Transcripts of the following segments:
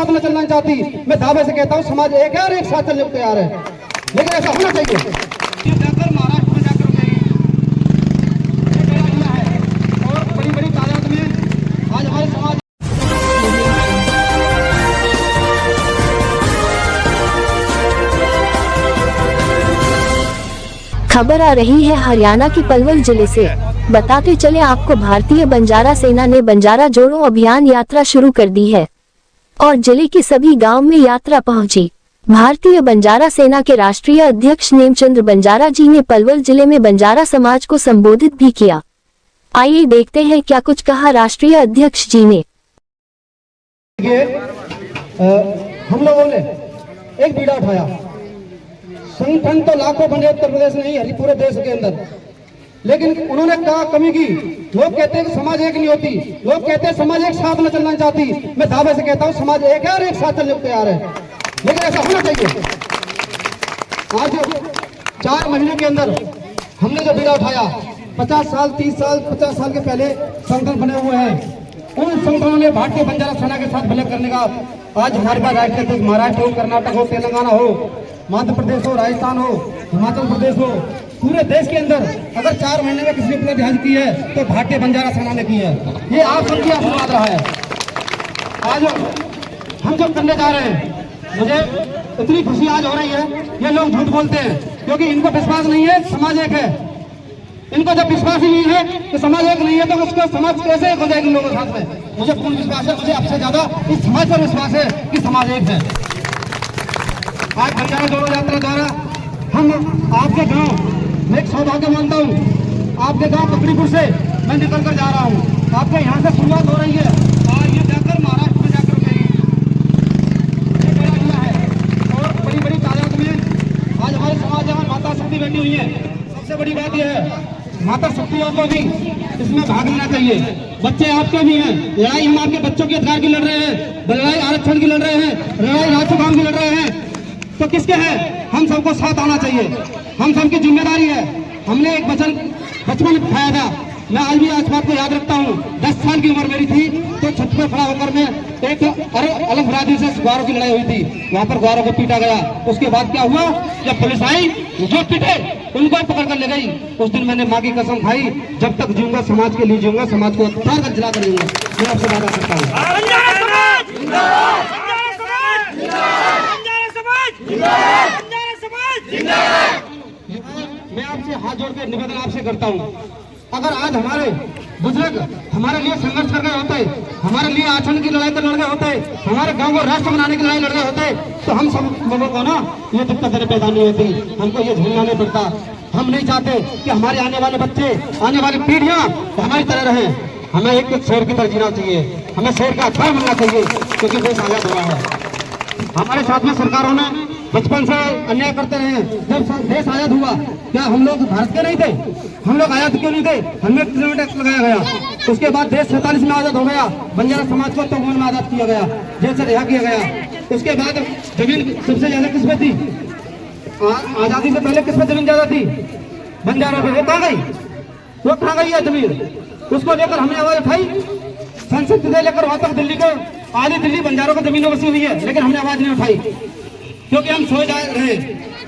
साथ में चलना चाहती। मैं दावे से कहता हूँ समाज एक है और एक साथ चलने को तैयार है, लेकिन ऐसा होना चाहिए। जाकर महाराष्ट्र में जाकर है और बड़ी बड़ी तादाद में आज हमारे समाज। खबर आ रही है हरियाणा के पलवल जिले से। बताते चले आपको, भारतीय बंजारा सेना ने बंजारा जोड़ो अभियान यात्रा शुरू कर दी है और जिले के सभी गांव में यात्रा पहुंची। भारतीय बंजारा सेना के राष्ट्रीय अध्यक्ष नेमचंद्र बंजारा जी ने पलवल जिले में बंजारा समाज को संबोधित भी किया। आइए देखते हैं क्या कुछ कहा राष्ट्रीय अध्यक्ष जी ने। हम लोगों ने एक बीड़ा उठाया। संगठन तो लाखों बने उत्तर प्रदेश में ही, पूरे देश के अंदर, लेकिन उन्होंने क्या कमी की। लोग कहते हैं कि समाज एक नहीं होती, लोग कहते हैं समाज एक साथ में चलना चाहती। मैं दावे से कहता हूँ समाज एक है और एक साथ चलने को तैयार है, लेकिन ऐसा होना चाहिए। आज 4 महीने के अंदर हमने जो बीड़ा उठाया, 50 साल 30 साल 50 साल के पहले संगठन बने हुए हैं। उन संगठनों ने भारतीय बंजारा सेना के साथ विलय करने का आज हमारे पास राष्ट्रीय महाराष्ट्र हो, कर्नाटक हो, तेलंगाना हो, मध्य प्रदेश हो, राजस्थान हो, हिमाचल प्रदेश हो, पूरे देश के अंदर अगर 4 महीने में किसी ने उपलब्धि हासिल की है तो भारतीय बंजारा सेना ने की है। ये आप सबकी आशीर्वाद रहा है। आज हम जब करने जा रहे हैं, मुझे इतनी खुशी आज हो रही है। ये लोग झूठ बोलते हैं क्योंकि इनको विश्वास नहीं है समाज एक है। इनको जब विश्वास ही नहीं है कि समाज एक नहीं है तो उसका समाज कैसे एक हो जाएगा इन लोगों के साथ में। मुझे पूर्ण विश्वास है, मुझे आपसे ज्यादा इस समाज पर विश्वास है कि समाज एक है। आज बंजारा जोड़ो यात्रा द्वारा हम आपके गांव में एक सौभाग्य मानता हूँ, आपके गांव पकड़ीपुर से मैं निकल कर जा रहा हूँ। आपके यहाँ से शुरुआत हो रही है और ये जाकर महाराष्ट्र में जाकर है और बड़ी बड़ी तादाद में आज हमारे समाज में माता शक्ति बैठी हुई है। सबसे बड़ी बात यह है, माता शक्तियों को भी इसमें भाग लेना चाहिए। बच्चे आपके भी हैं, लड़ाई हम आपके बच्चों के अधिकार की लड़ रहे हैं, लड़ाई आरक्षण की लड़ रहे हैं, लड़ाई राष्ट्रगान की लड़ रहे हैं, तो किसके हैं? हम सबको साथ आना चाहिए। हम सबकी जिम्मेदारी है। हमने एक वचन बचपन में खाया था, मैं आज भी आज बात को याद रखता हूँ। 10 साल की उम्र मेरी थी तो छत पर खड़ा होकर मैं एक अलग बरादरी से ग्वारों की लड़ाई हुई थी। वहां पर ग्वारों को पीटा गया। उसके बाद क्या हुआ, जब पुलिस आई जो पीटे उनको पकड़ कर ले गई। उस दिन मैंने माँ की कसम खाई, जब तक जीऊंगा समाज के लिए जीऊंगा, समाज को उतार कर जला कर दूंगा। मैं आपसे वादा करता हूँ। मैं आपसे हाथ जोड़ के निवेदन आपसे करता हूँ, अगर आज हमारे बुजुर्ग हमारे लिए संघर्ष कर रहे होते, हमारे लिए आचरण की लड़ाई कर लड़ रहे होते, हमारे गांव को राष्ट्र बनाने की लड़ाई लड़ रहे होते, तो हम सब लोगों को ना ये दिक्कतें पैदा नहीं होती, हमको ये झूलना नहीं पड़ता। हम नहीं चाहते कि हमारे आने वाले बच्चे, आने वाली पीढ़ियां हमारी तरह रहे। हमें एक शेर की तरह जीना चाहिए, हमें शेर का अच्छा बनना चाहिए, क्योंकि देश आजाद हुआ है। हमारे साथ में सरकारों ने बचपन से अन्याय करते रहे। जब देश आजाद हुआ, क्या हम लोग भारत के नहीं थे? हम लोग आजाद क्यों नहीं थे? हमें किलोमीटर टैक्स लगाया गया। उसके बाद देश 47 में आजाद हो गया। बंजारा समाज को 53 में आजाद किया गया, जेल से रिहा किया गया। उसके बाद जमीन सबसे ज्यादा किसमें थी? आजादी से पहले किसमें जमीन ज्यादा थी? बंजारा पे। वो कहाँ गई? वो कहाँ गई है जमीन? उसको लेकर हमने आवाज उठाई, संसद से लेकर वहां तक दिल्ली को, आधी दिल्ली बंजारों को जमीनों बसी हुई है, लेकिन हमने आवाज नहीं उठाई क्योंकि हम सो जा रहे।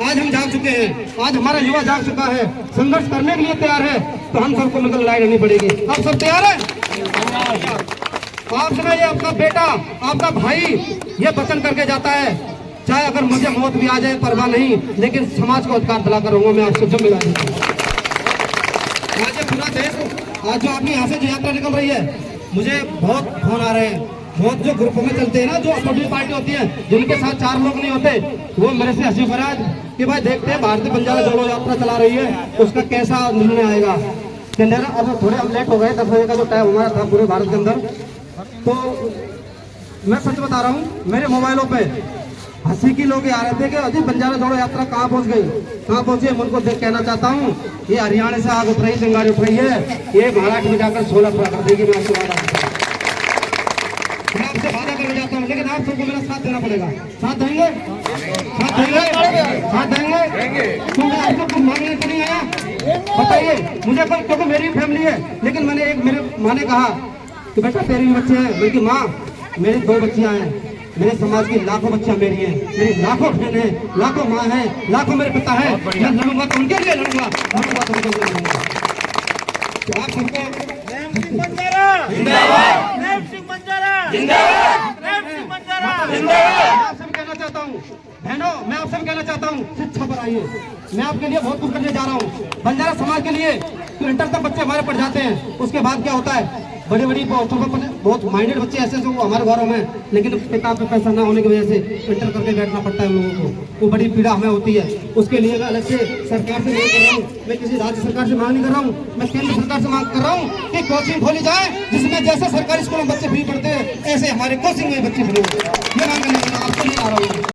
आज हम जाग चुके हैं, आज हमारा युवा जाग चुका है, संघर्ष करने के लिए तैयार है, तो हम सबको मिलकर लड़ाई लड़नी पड़ेगी। आप सब तैयार हैं? आप समय ये आपका बेटा, आपका भाई ये वचन करके जाता है, चाहे अगर मुझे मौत भी आ जाए परवाह नहीं, लेकिन समाज को अधिकार दिलाकर रहूंगा। मैं आपसे जिम्मेदारी आज पूरा देश, आज जो आपकी यहाँ से जो यात्रा निकल रही है, मुझे बहुत फोन आ रहे हैं, बहुत जो ग्रुपों में चलते हैं ना, जो अपोजिट पार्टी होती है, जिनके साथ 4 लोग नहीं होते, वो मेरे से हंसी फराज कि भाई देखते हैं भारतीय बंजारा जोड़ो यात्रा चला रही है, उसका कैसा निर्णय आएगा। अब थोड़े हम लेट हो गए, 10 बजे का जो टाइम हमारा था पूरे भारत के अंदर। तो मैं सच बता रहा हूँ, मेरे मोबाइलों पे हंसी की लोग आ रहे थे कि अजय बंजारा जोड़ो यात्रा कहाँ पहुँच गई, कहाँ पहुँची है। मैं उनको देख कहना चाहता हूँ, ये हरियाणा से आग उठ रही, चिंगारी उठ रही है, ये महाराष्ट्र में जाकर 16 पूरा कर देगी। मैं आपसे वादा करता हूँ, मैं आपसे वादा करने जाता हूँ, लेकिन आप सबको मेरा साथ देना पड़ेगा। साथ देंगे? साथ देंगे? साथ देंगे? क्योंकि आपको कुछ मांगने तो नहीं आया, बताइए मुझे कोई, क्योंकि मेरी फैमिली है। लेकिन मैंने एक, मेरे माँ ने कहा कि बेटा तेरी भी बच्चे हैं, बल्कि माँ मेरी 2 बच्चियां हैं, मेरे समाज की लाखों बच्चियां मेरी हैं, मेरी लाखों बहन है, लाखों माँ है, लाखों मेरे पिता है। मैं लड़ूंगा तो उनके लिए लड़ूंगा, लड़ूंगा तो उनके लिए लड़ूंगा। तो आप सबको आपसे भी कहना चाहता हूँ बहनों, मैं आपसे भी कहना चाहता हूँ शिक्षा पर आइए। मैं आपके लिए बहुत कुछ करने जा रहा हूँ बंजारा समाज के लिए। तो इंटर तक बच्चे हमारे पढ़ जाते हैं, उसके बाद क्या होता है, बड़ी बड़ी बहुत माइंडेड बच्चे ऐसे जो हमारे घरों में, लेकिन पिता पे पैसा ना होने की वजह से इंटर करके बैठना पड़ता है उन लोगों को। वो बड़ी पीड़ा हमें होती है। उसके लिए मैं अलग से सरकार से नहीं कर रहा हूँ, मैं किसी राज्य सरकार से मांग नहीं कर रहा हूँ, मैं केंद्र सरकार से मांग कर रहा हूँ कि कोचिंग खोली जाए जिसमें जैसे सरकारी स्कूलों में बच्चे फ्री पढ़ते हैं ऐसे हमारे कोचिंग में बच्चे फ्री हो। ये मांग करने आपसे नहीं आ रहा हूँ।